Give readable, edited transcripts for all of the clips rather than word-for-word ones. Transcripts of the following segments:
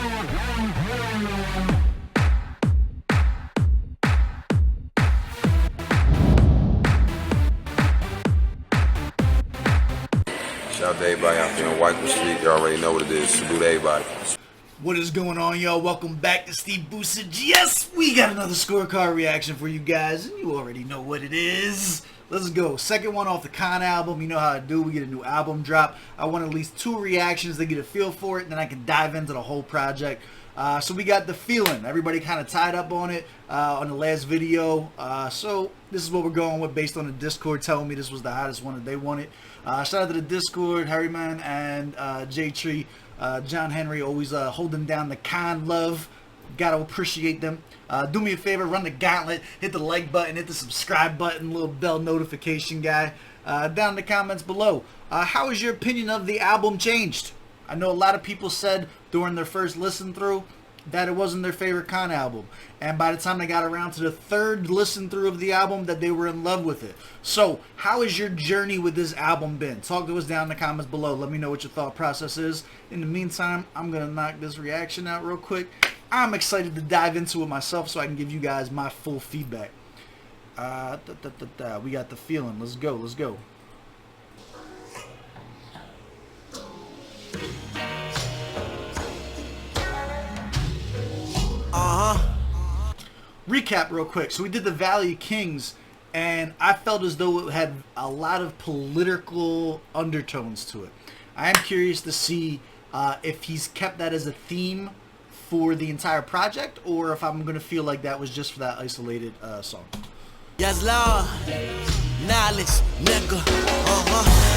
Shout out to everybody out there on White Street. You already know what it is. Salute to everybody. What is going on, y'all? Welcome back to SteveBussaGS. We got another scorecard reaction for you guys, and you already know what it is. Let's go. Second one off the Kaan album. You know how I do. We get a new album drop. I want at least 2 reactions to get a feel for it, and then I can dive into the whole project. So we got The Feeling. Everybody kind of tied up on it on the last video. So this is what we're going with based on the Discord telling me this was the hottest one that they wanted. Shout out to the Discord, Harryman and J-Tree. John Henry always holding down the Kaan love. Gotta appreciate them. Do me a favor, run the gauntlet, hit the like button, hit the subscribe button, little bell notification guy. Down in the comments below. How has your opinion of the album changed? I know a lot of people said during their first listen through that it wasn't their favorite Kaan album, and by the time they got around to the 3rd listen through of the album that they were in love with it. So how has your journey with this album been? Talk to us down in the comments below. Let me know what your thought process is. In the meantime, I'm gonna knock this reaction out real quick. I'm excited to dive into it myself so I can give you guys my full feedback. We got The Feeling. Let's go. Recap real quick. So we did the Valley of Kings, and I felt as though it had a lot of political undertones to it. I am curious to see if he's kept that as a theme for the entire project, or if I'm going to feel like that was just for that isolated song. Yes, Lord. Knowledge, nigga.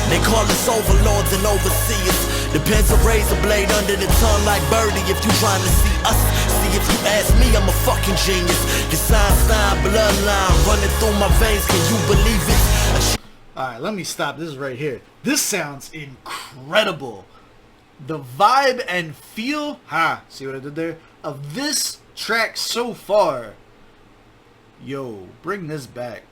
They call us overlords and overseers. Depends a razor blade under the tongue like Birdie. If you trying to see us, see if you ask me, I'm a fucking genius. This Einstein bloodline running through my veins. Can you believe it? Alright, let me stop this right here. This sounds incredible. The vibe and feel, see what I did there? Of this track so far. Yo, bring this back.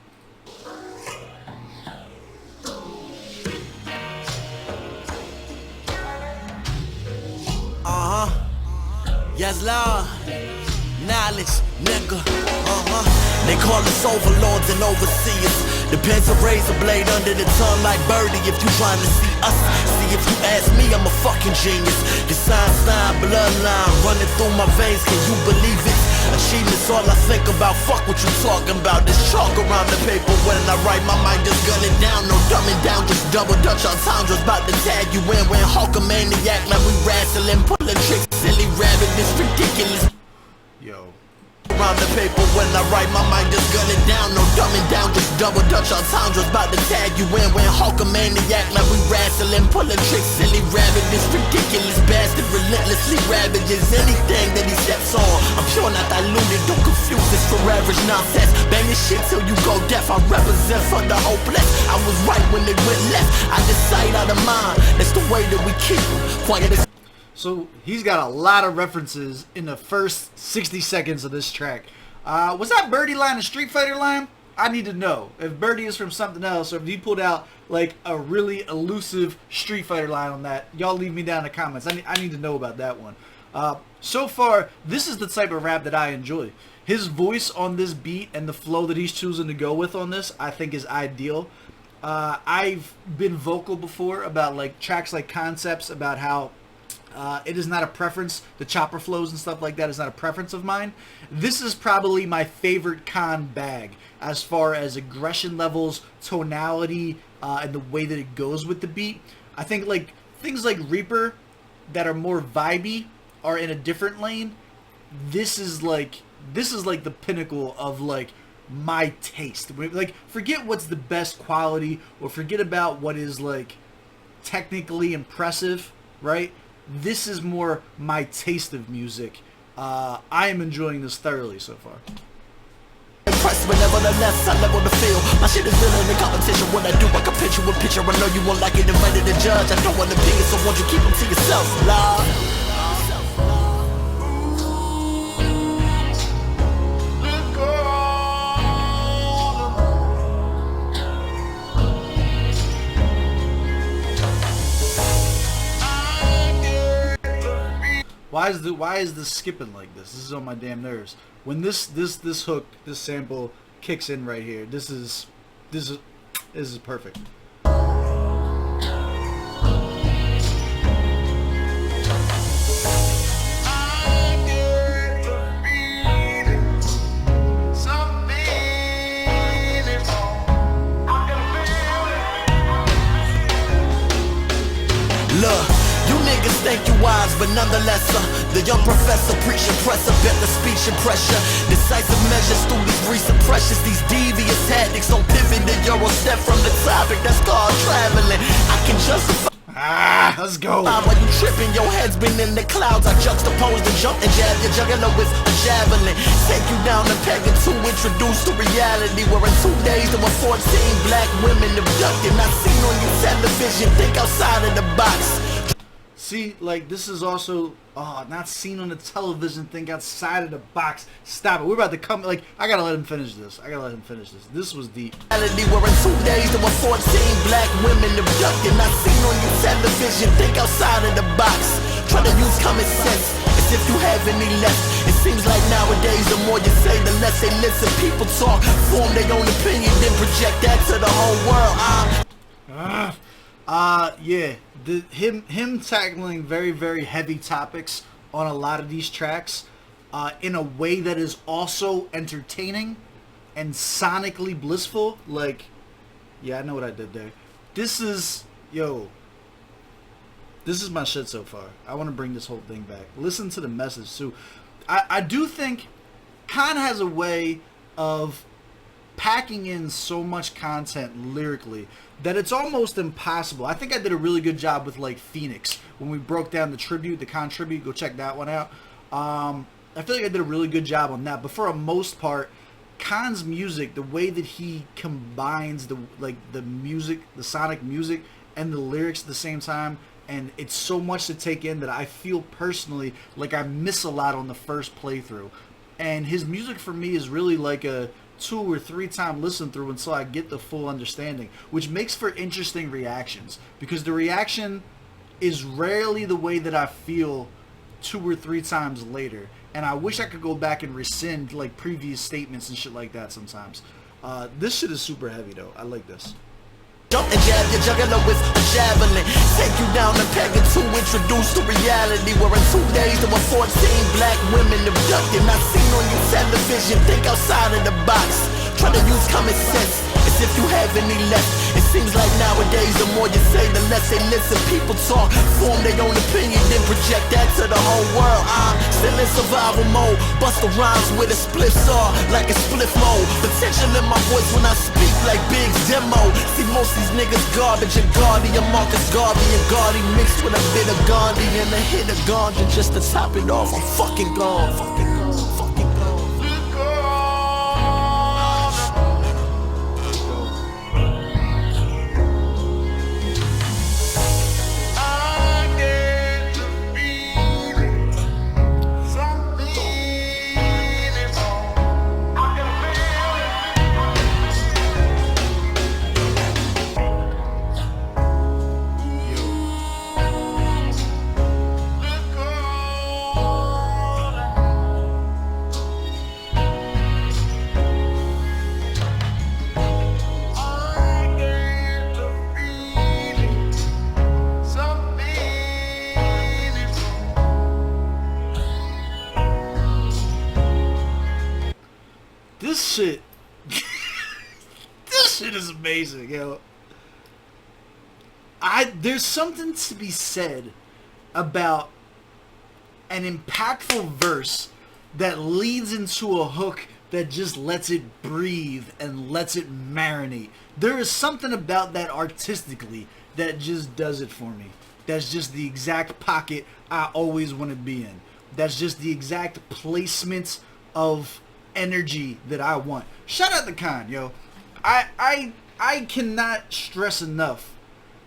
Yes, Lord. Knowledge, nigga. They call us overlords and overseers. Depends a razor blade under the tongue like Birdie. If you trying to see us, see if you ask me, I'm a fucking genius. This Einstein bloodline running through my veins. Can you believe it? Achievements all I think about. Fuck what you talking about. This chalk around the paper when I write. My mind just gunning down. No dumbing down. Just double dutch entendres. About to tag you in when Hulkamaniac like we wrestling, pulling tricks. Silly rabbit, this ridiculous. Yo. Around the paper when I write, my mind just gunning down. No dumbing down, just double dutch entendres. About to tag you in when Hulkamaniac like we wrestling, pulling tricks. Silly rabbit, this ridiculous bastard relentlessly ravages anything that he steps on. I'm pure, not diluted, don't confuse this for average nonsense. Bang this shit till you go deaf. I represent for the hopeless. I was right when they went left. I decide out of mind. That's the way that we keep them. Quiet as. So he's got a lot of references in the first 60 seconds of this track. Was that Birdie line a Street Fighter line? I need to know if Birdie is from something else, or if he pulled out like a really elusive Street Fighter line on that. Y'all leave me down in the comments. I need to know about that one. So far, this is the type of rap that I enjoy. His voice on this beat and the flow that he's choosing to go with on this, I think is ideal. I've been vocal before about like tracks like Concepts, about how it is not a preference. The chopper flows and stuff like that is not a preference of mine. This is probably my favorite Kaan bag as far as aggression levels, tonality, and the way that it goes with the beat. I think like things like Reaper that are more vibey are in a different lane. This is like the pinnacle of like my taste. Like, forget what's the best quality, or forget about what is like technically impressive, right? This is more my taste of music. I am enjoying this thoroughly so far. Impressed whenever the left side level the field. My shit is still in the competition. When I do, I can pitch you a picture. I know you won't like it, invited to judge. I don't want to be it, so won't you keep them to yourself, love? Why Why is this skipping like this? This is on my damn nerves. When this hook, this sample kicks in right here, this is perfect. Look, you niggas think you wise, but nonetheless, the young professor preaching pressure, bet the speech and pressure. Decisive measures through these recent pressures, these devious tactics don't pivot the euro step from the topic that's called traveling. I can justify. Let's go. While you tripping, your head's been in the clouds. I juxtapose the jump and jab your juggler with a javelin. Take you down the peg and to introduce to reality. Where in 2 days there were 14 black women abducted. Not seen on your television, think outside of the box. See, like, this is also, not seen on the television, think outside of the box. Stop it. We're about to come, like, I gotta let him finish this. This was deep. Where in 2 days there were 14 black women abducted. Not seen on your television, think outside of the box. Try to use common sense as if you have any left. It seems like nowadays the more you say, the less they listen. People talk, form their own opinion, then project that to the whole world. Yeah, him tackling very, very heavy topics on a lot of these tracks, in a way that is also entertaining and sonically blissful. Like, yeah, I know what I did there. This is my shit so far. I want to bring this whole thing back. Listen to the message too. I do think Kaan has a way of packing in so much content lyrically that it's almost impossible. I think I did a really good job with, like, Phoenix when we broke down the Kaan tribute. Go check that one out. I feel like I did a really good job on that. But for the most part, Kaan's music, the way that he combines the music, the sonic music, and the lyrics at the same time, and it's so much to take in that I feel personally like I miss a lot on the first playthrough. And his music for me is really like a 2 or 3 time listen through until I get the full understanding, which makes for interesting reactions, because the reaction is rarely the way that I feel 2 or 3 times later. And I wish I could go back and rescind, like, previous statements and shit like that sometimes. This shit is super heavy though. I like this. Jump and jab your juggler with a javelin. Take you down the peg and to introduce to reality. Where in 2 days there were 14 black women abducted. Not seen on your television, think outside of the box. Try to use common sense as if you have any left. It seems like nowadays the more you say, the less they listen. People talk, form their own opinion, then project that to the whole world. I'm still in survival mode, bust the rhymes with a split saw, like a split mode. Potential in my voice when I speak like Big's demo. See, most of these niggas garbage and Gardy and Marcus Garvey and Gardy mixed with a bit of Gandhi and a hit of Gandhi just to top it off. I'm fucking gone, fucking gone, fucking gone. This shit is amazing, yo. There's something to be said about an impactful verse that leads into a hook that just lets it breathe and lets it marinate. There is something about that artistically that just does it for me. That's just the exact pocket I always want to be in. That's just the exact placement of energy that I want. Shout out to Kaan, yo. I cannot stress enough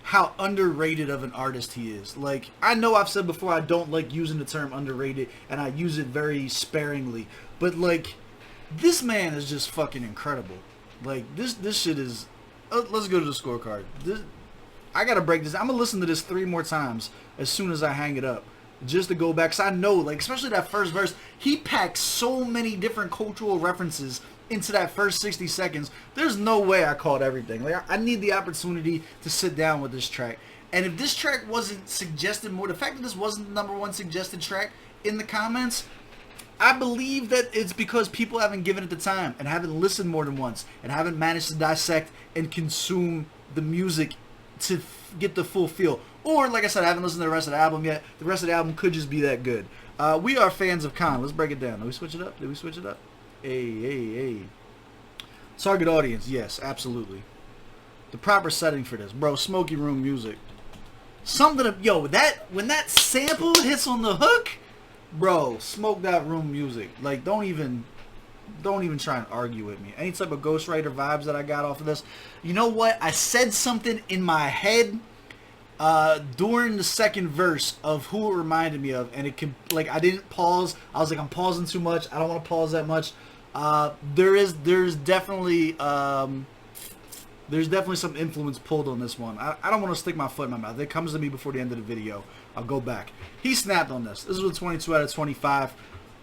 how underrated of an artist he is. Like, I know I've said before I don't like using the term underrated, and I use it very sparingly, but like, this man is just fucking incredible. Like, this shit is... let's go to the scorecard. I gotta break this. I'm gonna listen to this 3 more times as soon as I hang it up. just to go back. Cause I know, like, especially that first verse, he packed so many different cultural references into that first 60 seconds. There's no way I caught everything. Like, I need the opportunity to sit down with this track. And if this track wasn't suggested more, the fact that this wasn't the #1 suggested track in the comments, I believe that it's because people haven't given it the time and haven't listened more than once and haven't managed to dissect and consume the music to get the full feel. Or, like I said, I haven't listened to the rest of the album yet. The rest of the album could just be that good. We are fans of Kaan. Let's break it down. Did we switch it up? Did we switch it up? Hey. Target audience, yes, absolutely. The proper setting for this. Bro, smoky room music. Something of, yo, when that sample hits on the hook, bro, smoke that room music. Like, don't even try and argue with me. Any type of ghostwriter vibes that I got off of this. You know what? I said something in my head during the second verse of who it reminded me of, and it can, like, I didn't pause. I was like, I'm pausing too much. I don't want to pause that much. There's definitely some influence pulled on this one. I don't want to stick my foot in my mouth. It comes to me before the end of the video. I'll go back. He snapped on this. This was a 22 out of 25.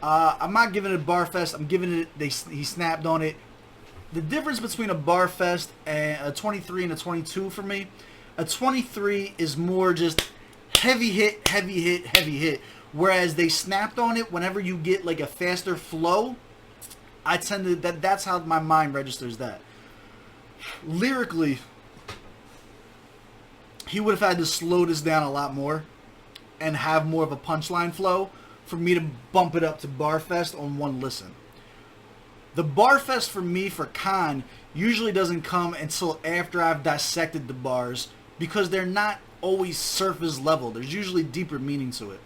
I'm not giving it a bar fest. I'm giving it, he snapped on it. The difference between a bar fest and a 23 and a 22 for me, a 23 is more just heavy hit, heavy hit, heavy hit. Whereas they snapped on it whenever you get like a faster flow, I tend to, that's how my mind registers that. Lyrically, he would have had to slow this down a lot more and have more of a punchline flow for me to bump it up to Barfest on one listen. The Barfest for me, for Kaan, usually doesn't come until after I've dissected the bars because they're not always surface level. There's usually deeper meaning to it.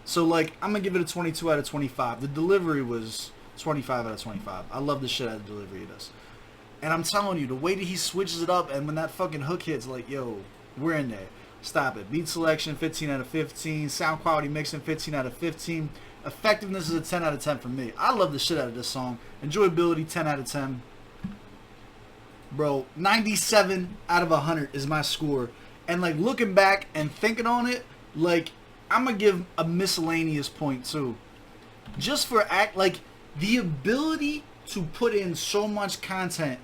So, like, I'm going to give it a 22 out of 25. The delivery was 25 out of 25. I love the shit out of the delivery of this. And I'm telling you, the way that he switches it up and when that fucking hook hits, like, yo, we're in there. Stop it. Beat selection, 15 out of 15. Sound quality mixing, 15 out of 15. Effectiveness is a 10 out of 10 for me. I love the shit out of this song. Enjoyability, 10 out of 10. Bro, 97 out of 100 is my score. And, like, looking back and thinking on it, like, I'm going to give a miscellaneous point, too. Just for, like, the ability to put in so much content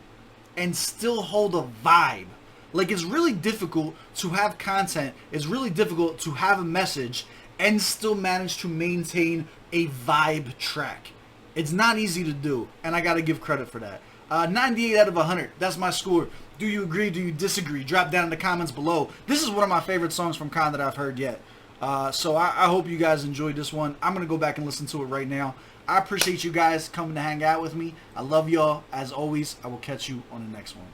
and still hold a vibe. Like, it's really difficult to have content. It's really difficult to have a message and still manage to maintain a vibe track. It's not easy to do, and I gotta give credit for that. 98 out of 100. That's my score. Do you agree? Do you disagree? Drop down in the comments below. This is one of my favorite songs from Kaan that I've heard yet. So I hope you guys enjoyed this one. I'm gonna go back and listen to it right now. I appreciate you guys coming to hang out with me. I love y'all. As always, I will catch you on the next one.